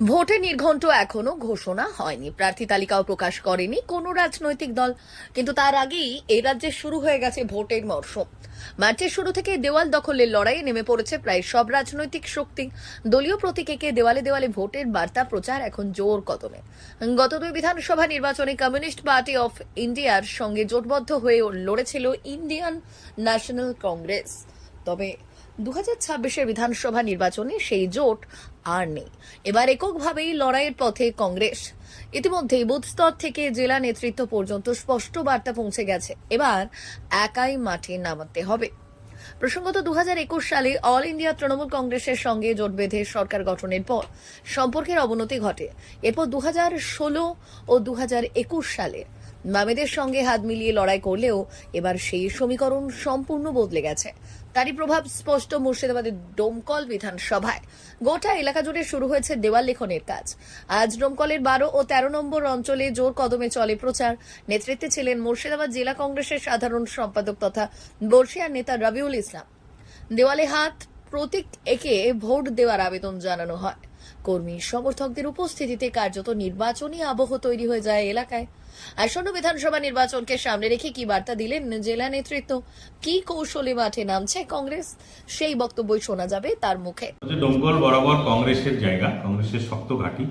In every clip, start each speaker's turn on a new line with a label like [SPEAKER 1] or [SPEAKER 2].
[SPEAKER 1] ভোটের নির্ঘণ্ট এখনো ঘোষণা হয়নি, প্রার্থী তালিকাও প্রকাশ করেনি কোনো রাজনৈতিক দল। কিন্তু তার আগেই এই রাজ্যে শুরু হয়ে গেছে ভোটের মরশুম। মার্চের শুরু থেকে দেওয়াল দখলের লড়াইয়ে নেমে পড়েছে প্রায় সব রাজনৈতিক শক্তি। দলীয় প্রতীকে দেওয়ালে দেওয়ালে ভোটের বার্তা প্রচার এখন জোর কদমে। গত 2 বিধানসভা নির্বাচনে কমিউনিস্ট পার্টি অফ ইন্ডিয়ার সঙ্গে জোটবদ্ধ হয়ে লড়েছিল ইন্ডিয়ান ন্যাশনাল কংগ্রেস। তবে 2026-এর বিধানসভা নির্বাচনে সেই জোট আর নেই। এবার এককভাবেই লড়াইয়ের পথে কংগ্রেস। ইতিমধ্যেই বুথ স্তর থেকে জেলা নেতৃত্ব পর্যন্ত স্পষ্ট বার্তা পৌঁছে গেছে, এবার একাই মাঠে নামতে হবে। প্রসঙ্গত 2021 সালে অল ইন্ডিয়া তৃণমূল কংগ্রেসের সঙ্গে জোট বেঁধে সরকার গঠনের পর সম্পর্কের অবনতি ঘটে। এরপর 2016 ও 2021 সালে বামেদের সঙ্গে হাত মিলিয়ে লড়াই করলেও এবার সেই সমীকরণ সম্পূর্ণ বদলে গেছে। তারই প্রভাব স্পষ্ট মুর্শিদাবাদের ডোমকল বিধানসভায়। গোটা এলাকা জুড়ে শুরু হয়েছে দেওয়াল লেখনের কাজ। আজ ডোমকলের 12 ও 13 নম্বর অঞ্চলে জোর কদমে চলে প্রচার। নেতৃত্বে ছিলেন মুর্শিদাবাদ জেলা কংগ্রেসের সাধারণ সম্পাদক তথা বর্ষিয়ার নেতা রবিউল ইসলাম। দেওয়ালে হাত প্রতীক একে ভোট দেওয়ার আবেদন জানানো হয়। কর্মী সমর্থকদের উপস্থিতিতে কার্যত নির্বাচনী আবহ তৈরি হয়ে যায় এলাকায়। আসন্ন বিধানসভা নির্বাচনকে সামনে রেখে কি বার্তা দিলেন জেলা নেতৃত্ব, কি কৌশলে মাঠে নামছে কংগ্রেস, সেই বক্তব্যই শোনা যাবে তার মুখে।
[SPEAKER 2] ডোমকল বরাবর কংগ্রেসের জায়গা, কংগ্রেসের শক্ত ঘাঁটি।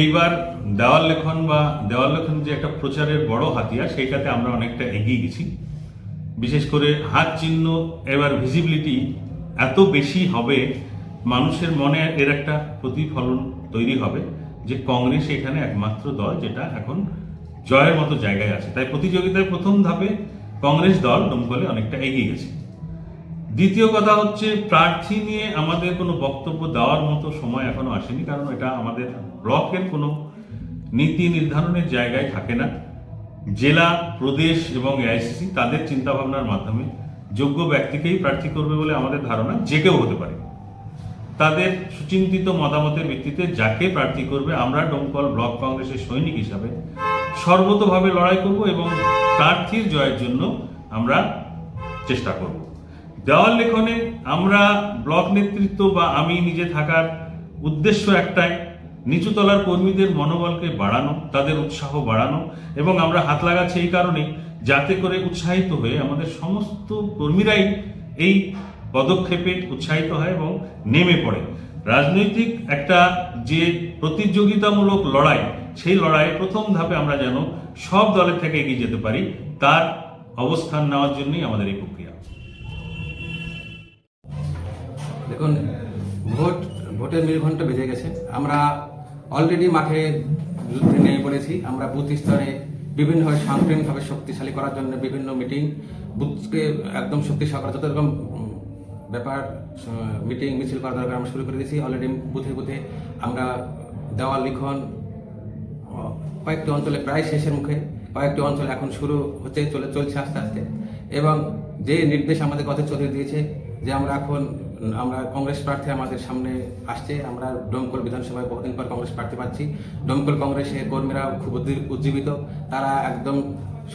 [SPEAKER 2] এইবার দেওয়াল লেখন যে একটা প্রচারের বড় হাতিয়ার, সেইটাতে আমরা অনেকটা এগিয়ে গেছি। বিশেষ করে হাত চিহ্ন এবার ভিজিবিলিটি এত বেশি হবে, মানুষের মনে এর একটা প্রতিফলন তৈরি হবে যে কংগ্রেস এখানে একমাত্র দল যেটা এখন জয়ের মতো জায়গায় আছে। তাই প্রতিযোগিতায় প্রথম ধাপে কংগ্রেস দল ডোমকলে অনেকটা এগিয়ে গেছে। দ্বিতীয় কথা হচ্ছে, প্রার্থী নিয়ে আমাদের কোনো বক্তব্য দেওয়ার মতো সময় এখনো আসেনি, কারণ এটা আমাদের ব্লকের কোনো নীতি নির্ধারণের জায়গায় থাকে না। জেলা, প্রদেশ এবং এআইসিসি তাদের চিন্তাভাবনার মাধ্যমে যোগ্য ব্যক্তিকেই প্রার্থী করবে বলে আমাদের ধারণা। যে কেউ হতে পারে, তাদের সুচিন্তিত মতামতের ভিত্তিতে যাকে প্রার্থী করবে, আমরা ডোমকল ব্লক কংগ্রেসের সৈনিক হিসাবে সর্বতোভাবে লড়াই করব এবং প্রার্থীর জয়ের জন্য আমরা চেষ্টা করব। দেওয়াল লেখনে আমরা ব্লক নেতৃত্ব বা আমি নিজে থাকার উদ্দেশ্য একটাই, নিচুতলার কর্মীদের মনোবলকে বাড়ানো, তাদের উৎসাহ বাড়ানো, এবং আমরা হাত লাগাচ্ছি এই কারণে যাতে করে উৎসাহিত হয়ে আমাদের সমস্ত কর্মীরাই এই পদক্ষেপে উৎসাহিত হয় এবং নেমে পড়ে। রাজনৈতিক একটা যে প্রতিযোগিতামূলক লড়াই, সেই লড়াইয়ে প্রথম ধাপে আমরা যেন সব দলের থেকে এগিয়ে যেতে পারি, তার অবস্থান নেওয়ার জন্যই আমাদের এই প্রক্রিয়া।
[SPEAKER 3] দেখুন, ভোটের নির্ঘণ্ট বেজে গেছে। আমরা অলরেডি মাঠে যুদ্ধে নেমে পড়েছি। আমরা বুথ স্তরে বিভিন্নভাবে সাংগঠনিকভাবে শক্তিশালী করার জন্য বিভিন্ন মিটিং, বুথকে একদম শক্তিশালী করার যত রকম ব্যাপার, মিটিং মিছিল করা দরকার আমরা শুরু করে দিয়েছি। অলরেডি বুথে বুথে আমরা দেওয়াল লিখন কয়েকটি অঞ্চলে প্রায় শেষের মুখে, কয়েকটি অঞ্চলে এখন শুরু হতে চলছে আস্তে আস্তে। এবং যে নির্দেশ আমাদের কথা চলে দিয়েছে যে আমরা কংগ্রেস প্রার্থী আমাদের সামনে আসছে। আমরা ডোমকল বিধানসভায় বহুদিন পর কংগ্রেস প্রার্থী পাচ্ছি। ডোমকল কংগ্রেসের কর্মীরা খুব উজ্জীবিত, তারা একদম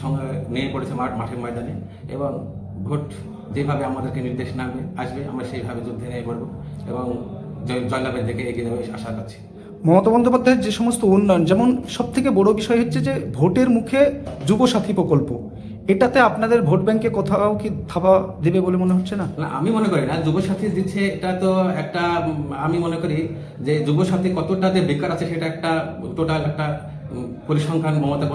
[SPEAKER 3] সঙ্গে নিয়ে পড়েছে মাঠের ময়দানে, এবং ভোট যেভাবে আমাদেরকে নির্দেশ আসবে আমরা সেইভাবে যুদ্ধে নিয়ে পড়ব এবং জয়লাভের দিকে এগিয়ে যাবে আশা করছি।
[SPEAKER 4] মমতা বন্দ্যোপাধ্যায়ের যে সমস্ত উন্নয়ন, যেমন সব থেকে বড় বিষয় হচ্ছে যে ভোটের মুখে যুবসাথী প্রকল্প, এটাতে আপনাদের ভোট ব্যাংকে কোথাও কি থাবা দেবে বলে মনে হচ্ছে না?
[SPEAKER 3] না, আমি মনে করি না। যুবসাথী দিচ্ছে, এটা তো একটা, আমি মনে করি যে যুবসাথী কতটা যে বেকার আছে সেটা একটা টোটাল একটা পরিসংখ্যান মমতা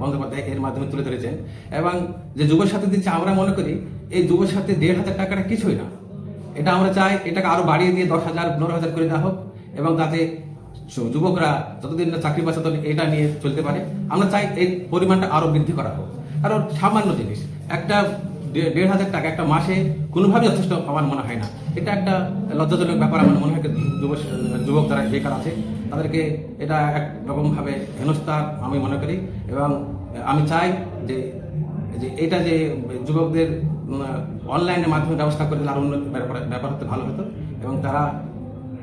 [SPEAKER 3] বন্দ্যোপাধ্যায় এর মাধ্যমে তুলে ধরেছেন। এবং যে যুবসাথী দিচ্ছে, আমরা মনে করি এই যুবসাথী 1,500 টাকাটা কিছুই না। এটা আমরা চাই এটাকে আরো বাড়িয়ে দিয়ে 10,000, 15,000 করে দেওয়া হোক, এবং তাতে যুবকরা যতদিন না চাকরি পাচ্ছে ততদিন এটা নিয়ে চলতে পারে। আমরা চাই এই পরিমাণটা আরো বৃদ্ধি করা হোক, কারণ সামান্য জিনিস একটা 1,500 টাকা একটা মাসে কোনোভাবেই যথেষ্ট আমার মনে হয় না। এটা একটা লজ্জাজনক ব্যাপার আমার মনে হয়। যুবক যারা বেকার আছে তাদেরকে এটা একরকমভাবে হেনস্থা আমি মনে করি, এবং আমি চাই যে এটা যে যুবকদের অনলাইনের মাধ্যমে ব্যবস্থা করে দিলে আরো উন্নত ব্যাপার হতে ভালো হতো, এবং তারা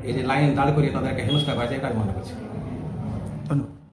[SPEAKER 3] এই যে লাইন দাঁড় করিয়ে তাদেরকে হেনস্থা করা যায়, এটা আমি মনে করছি।
[SPEAKER 4] ধন্যবাদ।